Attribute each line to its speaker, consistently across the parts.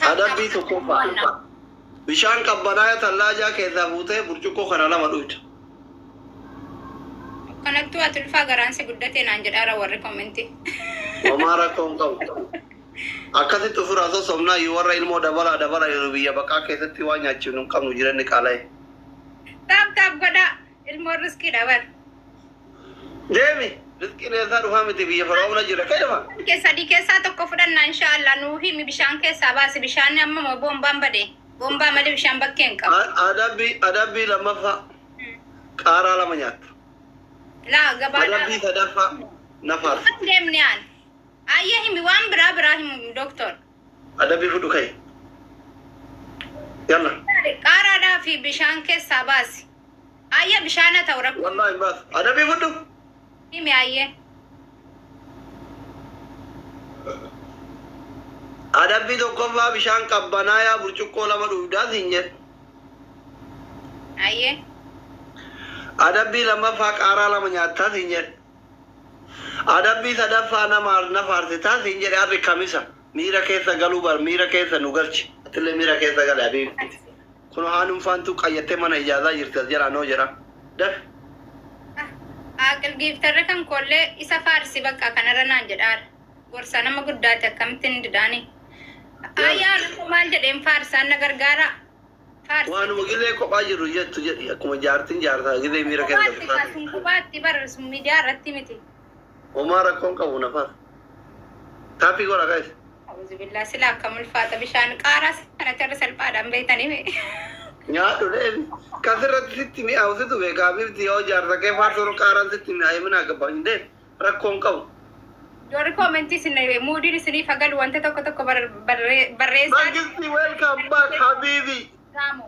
Speaker 1: Ada bitu kofa. Bishaan qabbanaa tallaaja keessa buutee burcuqqoo kana lama dhuytu.
Speaker 2: Kanattu atulfaa garaansi guddatee naan jedhaara warri koomenti.
Speaker 1: Omaara koon qabu. Akkasitti ofirraa somnaa yoo warra ilmoo dabala yeroo biyya bakkaa keessatti waan nyaachuun hin qabnu jiranni qaala'e.
Speaker 2: Taap godha ilmoo riskii dabar.
Speaker 1: Deemi riskiin eessaa dhufaa miti biyya faraa'uuna jira fayyadama.
Speaker 2: Sadii keessaa tokko fudhannaa inshaallah nuu himi bishaan keessaa baasi bishaan amma boombaan badee. Bombaa malee bishaan bakkeen qabu.
Speaker 1: Adabbii lammaffaa qaaraa lama nyaata.
Speaker 2: Laa gabaadhaa.
Speaker 1: Adabbii sadaffaa nafaarsa.
Speaker 2: Waan deemne aan. Ayyee himi waan biraa himu doktor.
Speaker 1: Adabbii fudhu ka'e. Yalla.
Speaker 2: Qaaraadhaa fi bishaan keessaa baasi. Ayyee bishaan ta'u rakkoo.
Speaker 1: Wallaahi baas. Adabbii fudhu.
Speaker 2: Himi ayyee.
Speaker 1: Adabbii tokkoffaa bishaan qabbanaa burcuqqoo lama dhugdaas hin jedhu.
Speaker 2: Ayyee.
Speaker 1: Adabbii lammaffaa qaaraa lama nyaattaas hin jedhu. Adabbii sadaffaa nafaarsisaas hin jedhe harri kamisa. Miira keessa galuu bar miira keessa nu galchi. Atillee miira keessa gala abiin. Kun haanum faantu qayyattee mana ijaazaa jirti as jala noo jira. Daf.
Speaker 2: Gilgiiftarri kan kollee isa faarsi bakka kanarra naan jedhaara. Gorsa nama guddaati akkamittiin didaanii. Ayyaan maal jedheen faarsaan na gargaara.
Speaker 1: Waanuma gilee kophaa jiru jettu jedhi akkuma jaartiin jaartaa gilee miira keessa
Speaker 2: galfata. Kubaatti barreessu miidiyaa irratti miti.
Speaker 1: Homaa rakkoon qabu nafaar. Taappii godha kaa'es.
Speaker 2: Auzubillah sila akkam ulfaata bishaan qaaraa sanatti irra salphaadhaan beektanii.
Speaker 1: Nyaadhu dheebi. Kasirratti sitti mi'aawsitu beekaa bifti yoo jaarsa kee faarsoon qaaraan sitti mi'aayee mina gabaa hin deemu rakkoon qabu.
Speaker 2: Dori koomenti sinne muudin isiniif hagalu wanta tokko barreessaa.
Speaker 1: Magisti welcome back habibi.
Speaker 2: Raamu.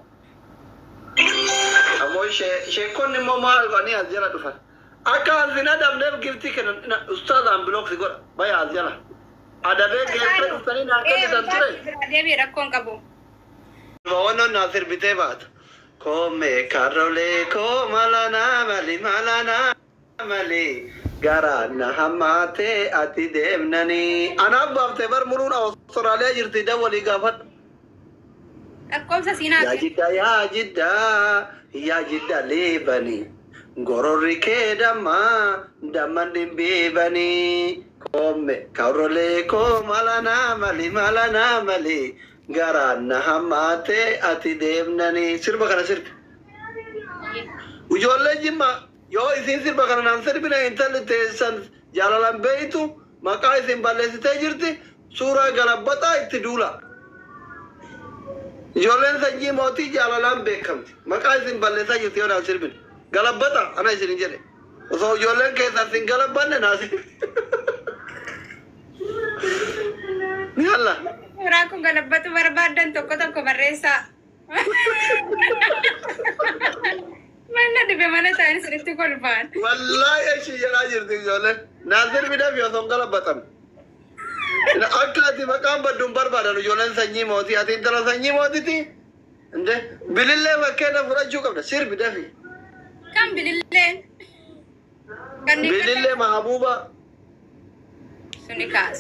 Speaker 1: Ammoo sheekonni immoo maal godhanii as jala dhufan. Akka asina dabneef giftii kennan ustaadhaan bilooksi godha baya as jala. Adabee geessee dhuftanii naan kennisan ture.
Speaker 2: Deebii rakkoon qabu.
Speaker 1: Wannan na sirbitee baata. Koome karrolee koo malana mali. Gara na hamate ati deemnani. Anaaf baaftee bar muruun Awustiraaliyaa jirti dawwalii gaafadhu.
Speaker 2: Lakkoofsa siinaa.
Speaker 1: Yaa jidda leebani. Gororri kee damman dhimbiibani. Koome karrolee koo malana mali. Gara na hamate ati deemnani. Sirba kana sirbi. Ijoollee jimma. Yoo isin sirba kana naan sirbina intalli teessan jaalalan beeytu maqaa isin balleessitee jirti suuraa galabbataa itti duula. Ijoolleen sanyii mootii jaalalaan beekamti. Maqaa isin balleessaa jirti yoo naan sirbina. Galabbata ana isin jedhe. Osoo ijoolleen keessaa isin galabbanne naasi. Ni alla.
Speaker 2: Suuraa kun galabbatu barbaadan tokko barreessaa. Mana dibe mana ta'an sirriitti kolfaan.
Speaker 1: Wallahi ishii jalaa jirti ijoolleen. Naasir midhaaf yoo son galabbatan. Akka ati maqaan badduun barbaadan ijoolleen sanyii mootii ati intala sanyii mootiiti. Inde bilillee fakkeenya fudhachuu qabda sirbi dafi.
Speaker 2: Kan bililleen.
Speaker 1: Bilillee mahabuuba.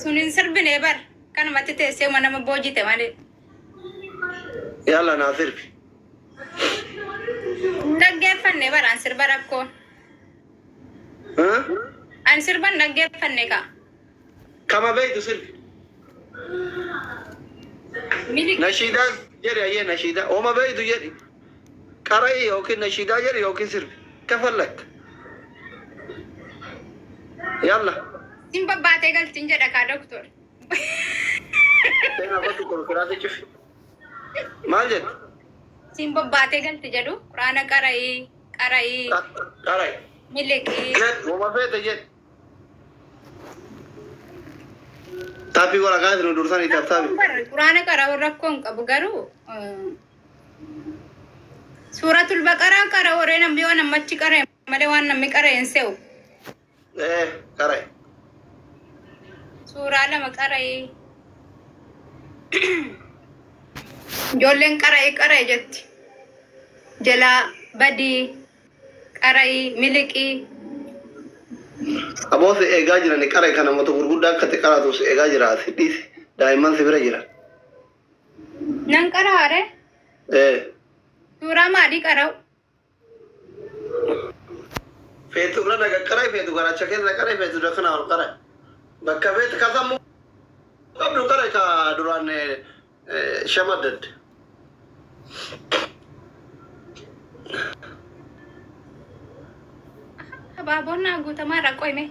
Speaker 2: Suniin sirbinee bar kanumatti teessee nama boojite malee.
Speaker 1: Yalla naa sirbi.
Speaker 2: Dhaggeeffanne baraan sirba rakkoo. Ani sirban dhaggeeffanne ka.
Speaker 1: Kama beektu sirbi. Nashiidaa jedhi ayyee nashiidaa. Ooma beektu jedhi. Qara'ii yookiin nashiidaa jedhi yookiin sirbi. Kafallakka. Yalla.
Speaker 2: Sin babbaatee galtiin jedha kaa doktor.
Speaker 1: Seenaa kottu kurkuraati cufi. Maal jedhu?
Speaker 2: Sin babbaatee galti jedhu quraana qara'ii.
Speaker 1: Qara'ii.
Speaker 2: Miliqii.
Speaker 1: Jedhu ooma feete jedhi. Taappii godha kaasinu dursanii taaptaabi.
Speaker 2: Quraana qara'uu rakkoon qabu garuu suuratul baqaraa qara horee namni yoo namachi qara'e malee waan namni qara'e hin se'u.
Speaker 1: Qara'e.
Speaker 2: Suuraa lama qara'ee. Ijoolleen qara'ee jetti. Jalaa badii qara'ii miliqii.
Speaker 1: Aboos eegaa jirani qara'e kana moto gurguddaa akkatti qaraatus eegaa jiraati dhiisi daa'imman si bira jira.
Speaker 2: Nanqaraare. Suuraa maalii qara'u?
Speaker 1: Feetu bira naga qaray feetu garacha keessa qaray feetu dakana ol qaray. Bakka feetu kasamu qabdu qaray ka duraan shamaddad.
Speaker 2: Baabonna guutamaa rakkoo hime.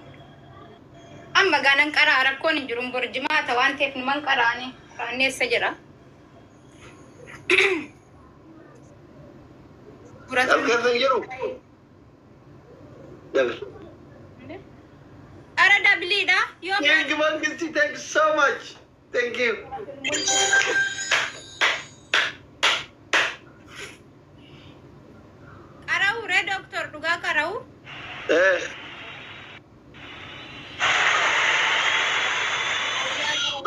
Speaker 2: Amma gaanan qaraa rakkoon hin jiru borjimaa ta waan ta'eef numan qaraani qaanneessa jira.
Speaker 1: Alkeessa hin jiru.
Speaker 2: Ara dabliidha yoo
Speaker 1: Thank you, Mankisti. Thank you so much. Thank you.
Speaker 2: qara'u ree doktor dhugaa qara'u.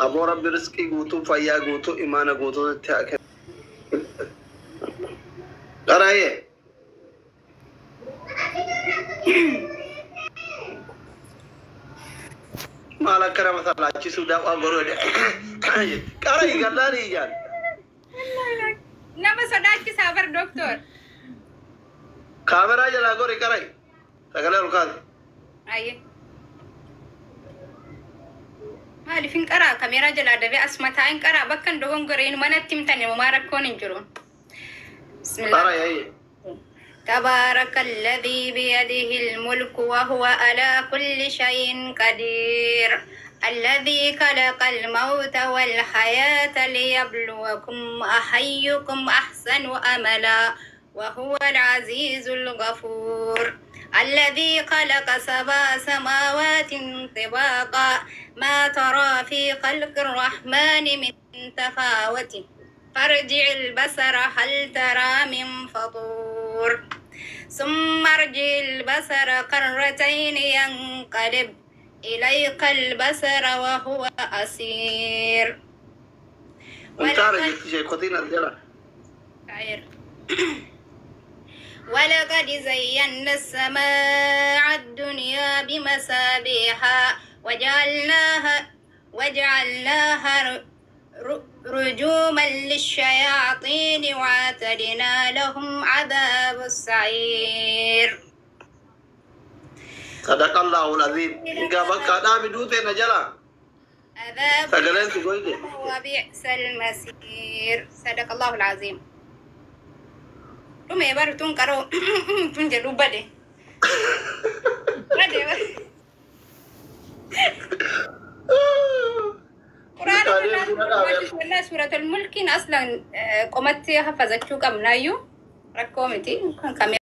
Speaker 1: Abo Rabbi rizqii guutuu fayyaa guutuu imaana guutuutti haa kennu. Qara'ee. Maal akka nama salaachisuu dafaa goroodha. Qara'ii gallaanii ijaan.
Speaker 2: Nama sodaachisaa bar doktor.
Speaker 1: Kaameraa jalaa gori qara'ii. Sagalee ol kaase.
Speaker 2: Ayye. Maaliif hin qaraa kameeraa jalaa dabee as mataa hin qaraa bakka hin dogongoreen manatti himtane homaa rakkoon hin jiru.
Speaker 1: Qara'ii ayye.
Speaker 2: تبارك الذي بيده الملك وهو على كل شيء قدير الذي خلق الموت والحياة ليبلوكم أحيكم أحسن أملا وهو العزيز الغفور الذي خلق 7 سماوات طباقا ما ترى في خلق الرحمن من تفاوت فارجع البصر هل ترى من فطور ثم ارجع البصر كرتين ينقلب إليك البصر وهو أسير ولقد زينا السماء الدنيا بمصابيح وجعلناها رجوما للشياطين واعتدنا لهم عذاب السعير
Speaker 1: صدق الله العظيم. إجابك أنا بدوتي نجلا.
Speaker 2: عذاب وبئس المصير. صدق الله العظيم. رمي برتون كرو تنجلو بدي. بدي. قرآن سورة الملك أصلا قمت حفظت شو كم نايو ركومتي كم